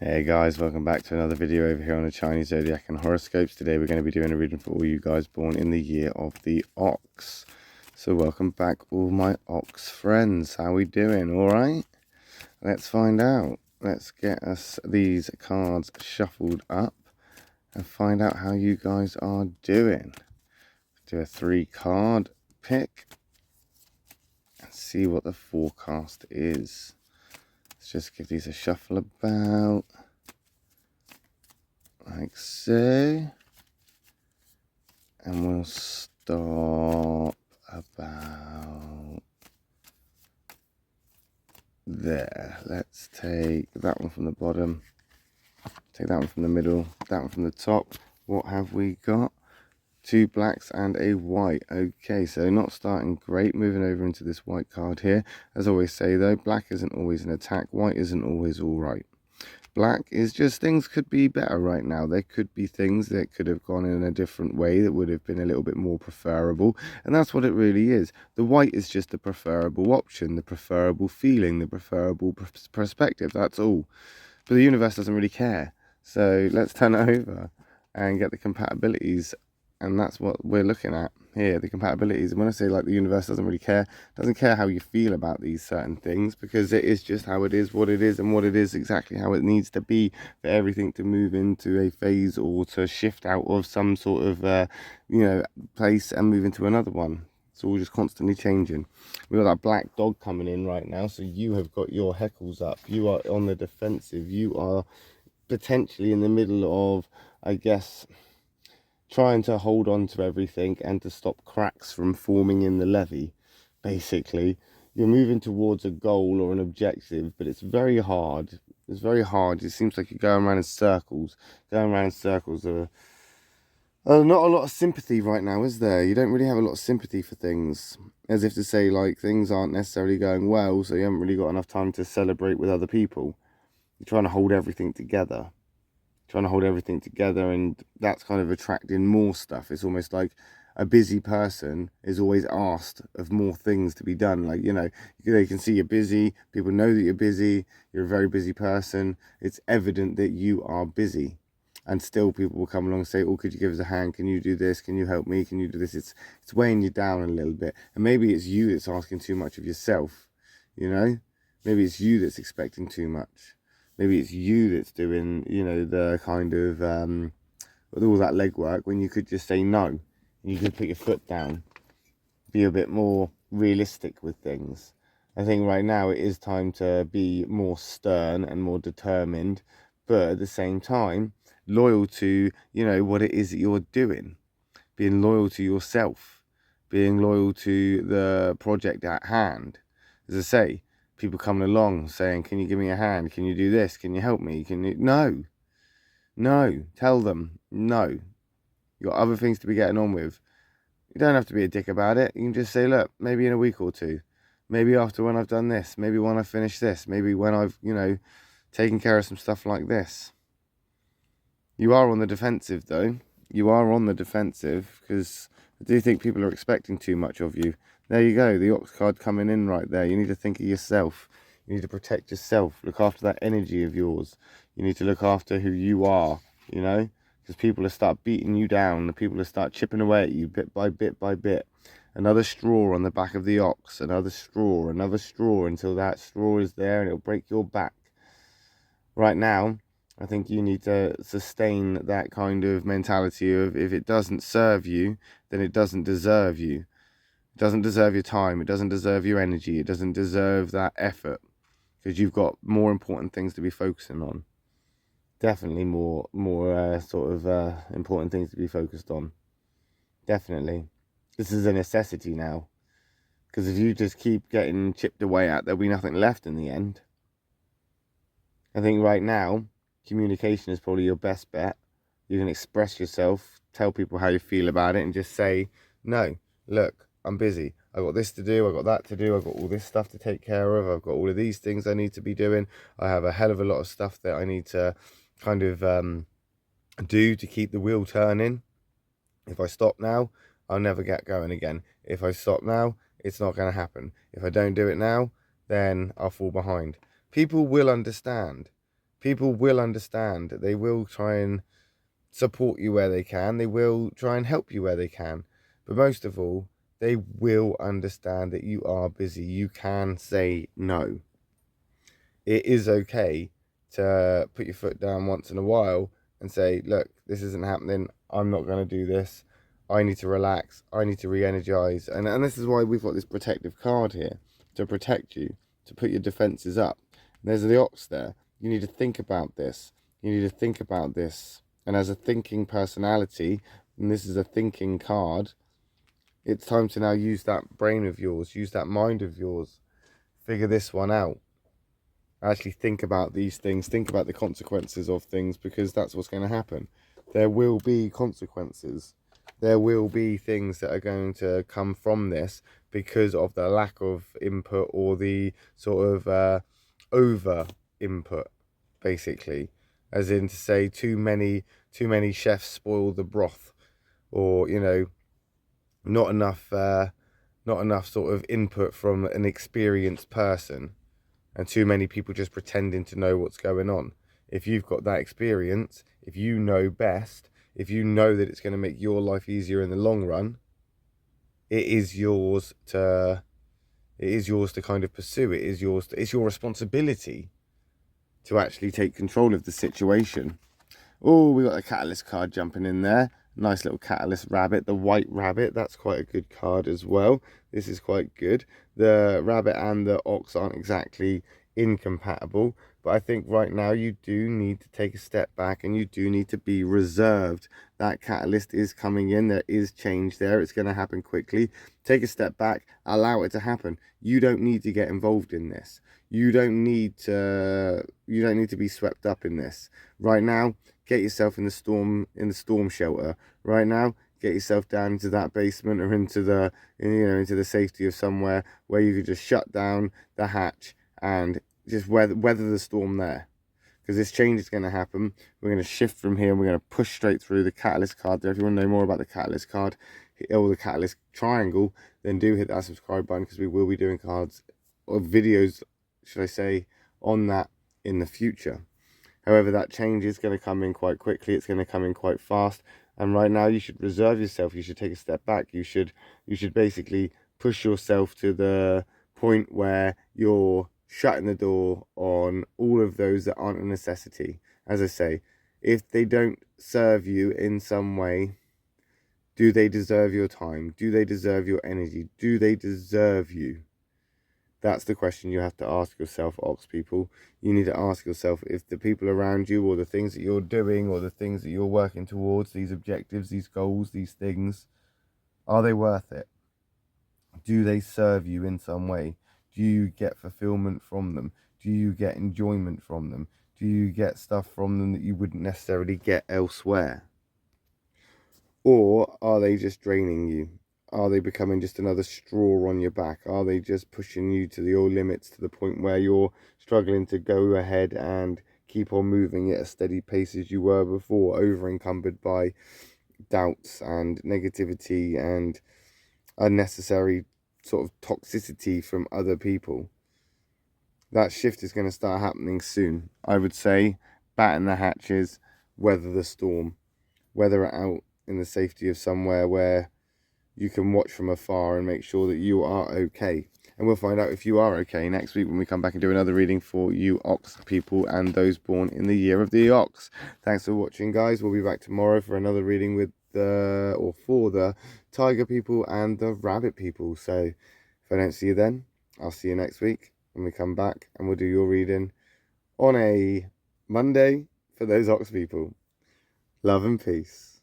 Hey guys, welcome back to another video over here on the Chinese Zodiac and horoscopes. Today we're going to be doing a reading for all you guys born in the year of the Ox. So welcome back all my Ox friends. How we doing? All right? Let's find out. Let's get us these cards shuffled up and find out how you guys are doing. Do a 3-card pick and see what the forecast is. Let's just give these a shuffle about. Like so, and we'll stop about there. Let's take that one from the bottom, take that one from the middle, that one from the top. What have we got? 2 blacks and a white. Okay, so not starting great. Moving over into this white card here. As I always say though, black isn't always an attack, white isn't always all right. Black is just things could be better right now. There could be things that could have gone in a different way that would have been a little bit more preferable. And that's what it really is. The white is just the preferable option, the preferable feeling, the preferable perspective. That's all. But the universe doesn't really care. So let's turn it over and get the compatibilities. And that's what we're looking at here, the compatibilities. And when I say like the universe doesn't really care, doesn't care how you feel about these certain things, because it is just how it is, what it is, and what it is exactly how it needs to be for everything to move into a phase or to shift out of some sort of, place and move into another one. It's all just constantly changing. We've got that black dog coming in right now, so you have got your heckles up. You are on the defensive. You are potentially in the middle of, I guess, trying to hold on to everything and to stop cracks from forming in the levee. Basically, you're moving towards a goal or an objective, but it's very hard. It's very hard. It seems like you're going around in circles. Going around in circles are not a lot of sympathy right now, is there? You don't really have a lot of sympathy for things. As if to say, like, things aren't necessarily going well, so you haven't really got enough time to celebrate with other people. You're trying to hold everything together. And that's kind of attracting more stuff. It's almost like a busy person is always asked of more things to be done. Like, they can see you're busy, people know that you're busy, you're a very busy person. It's evident that you are busy, and still people will come along and say, oh, could you give us a hand, can you do this, can you help me, can you do this? It's weighing you down a little bit. And maybe it's you that's asking too much of yourself. Maybe it's you that's expecting too much. Maybe it's you that's doing, the kind of, all that legwork, when you could just say no. You could put your foot down, be a bit more realistic with things. I think right now it is time to be more stern and more determined, but at the same time, loyal to, what it is that you're doing. Being loyal to yourself. Being loyal to the project at hand. As I say, people coming along saying, can you give me a hand? Can you do this? Can you help me? No, tell them, no. You've got other things to be getting on with. You don't have to be a dick about it. You can just say, look, maybe in a week or two. Maybe after when I've done this. Maybe when I finish this. Maybe when I've, taken care of some stuff like this. You are on the defensive, though. You are on the defensive, because I do think people are expecting too much of you. There you go, the Ox card coming in right there. You need to think of yourself. You need to protect yourself. Look after that energy of yours. You need to look after who you are, because people will start beating you down. The people will start chipping away at you bit by bit by bit. Another straw on the back of the Ox. Another straw until that straw is there and it'll break your back. Right now, I think you need to sustain that kind of mentality of, if it doesn't serve you, then it doesn't deserve you. It doesn't deserve your time. It doesn't deserve your energy. It doesn't deserve that effort, because you've got more important things to be focusing on. Definitely more important things to be focused on. Definitely. This is a necessity now, because if you just keep getting chipped away at, there'll be nothing left in the end. I think right now, communication is probably your best bet. You can express yourself, tell people how you feel about it, and just say, no, look, I'm busy. I've got this to do, I've got that to do, I've got all this stuff to take care of, I've got all of these things I need to be doing. I have a hell of a lot of stuff that I need to kind of do to keep the wheel turning. If I stop now, I'll never get going again. If I stop now, it's not going to happen. If I don't do it now, then I'll fall behind. People will understand. People will understand. They will try and support you where they can. They will try and help you where they can. But most of all, they will understand that you are busy. You can say no. It is okay to put your foot down once in a while and say, look, this isn't happening. I'm not going to do this. I need to relax. I need to re-energize. And this is why we've got this protective card here, to protect you, to put your defenses up. And there's the ox there. You need to think about this. You need to think about this. And as a thinking personality, and this is a thinking card, it's time to now use that brain of yours, use that mind of yours, figure this one out. Actually think about these things, think about the consequences of things, because that's what's going to happen. There will be consequences. There will be things that are going to come from this because of the lack of input, or the sort of over input, basically. As in to say, too many chefs spoil the broth, or, you know, not enough sort of input from an experienced person, and too many people just pretending to know what's going on. If you've got that experience, if you know best, if you know that it's going to make your life easier in the long run, it is yours to kind of pursue. It's your responsibility to actually take control of the situation. Oh, we got a catalyst card jumping in there. Nice little catalyst rabbit, the white rabbit. That's quite a good card as well. This is quite good. The rabbit and the ox aren't exactly incompatible, but I think right now you do need to take a step back, and you do need to be reserved. That catalyst is coming in. There is change there. It's going to happen quickly. Take a step back, allow it to happen. You don't need to get involved in this. You don't need to be swept up in this. Right now, get yourself in the storm shelter. Right now, get yourself down into that basement, or into the safety of somewhere where you could just shut down the hatch and just weather the storm there. Because this change is going to happen. We're going to shift from here, and we're going to push straight through. The catalyst card there. If you want to know more about the catalyst card, or the catalyst triangle, then do hit that subscribe button, because we will be doing cards or videos, should I say, on that in the future. However, that change is going to come in quite quickly. It's going to come in quite fast. And right now, you should reserve yourself. You should take a step back. You should basically push yourself to the point where you're shutting the door on all of those that aren't a necessity. As I say, if they don't serve you in some way, do they deserve your time? Do they deserve your energy? Do they deserve you? That's the question you have to ask yourself, Ox people. You need to ask yourself if the people around you, or the things that you're doing, or the things that you're working towards, these objectives, these goals, these things, are they worth it? Do they serve you in some way? Do you get fulfillment from them? Do you get enjoyment from them? Do you get stuff from them that you wouldn't necessarily get elsewhere? Or are they just draining you? Are they becoming just another straw on your back? Are they just pushing you to your limits, to the point where you're struggling to go ahead and keep on moving at a steady pace as you were before, over encumbered by doubts and negativity and unnecessary sort of toxicity from other people? That shift is going to start happening soon. I would say batten the hatches, weather the storm, weather it out in the safety of somewhere where you can watch from afar and make sure that you are okay. And we'll find out if you are okay next week, when we come back and do another reading for you Ox people and those born in the year of the Ox. Thanks for watching, guys. We'll be back tomorrow for another reading with for the Tiger people and the Rabbit people. So if I don't see you then, I'll see you next week when we come back, and we'll do your reading on a Monday for those Ox people. Love and peace.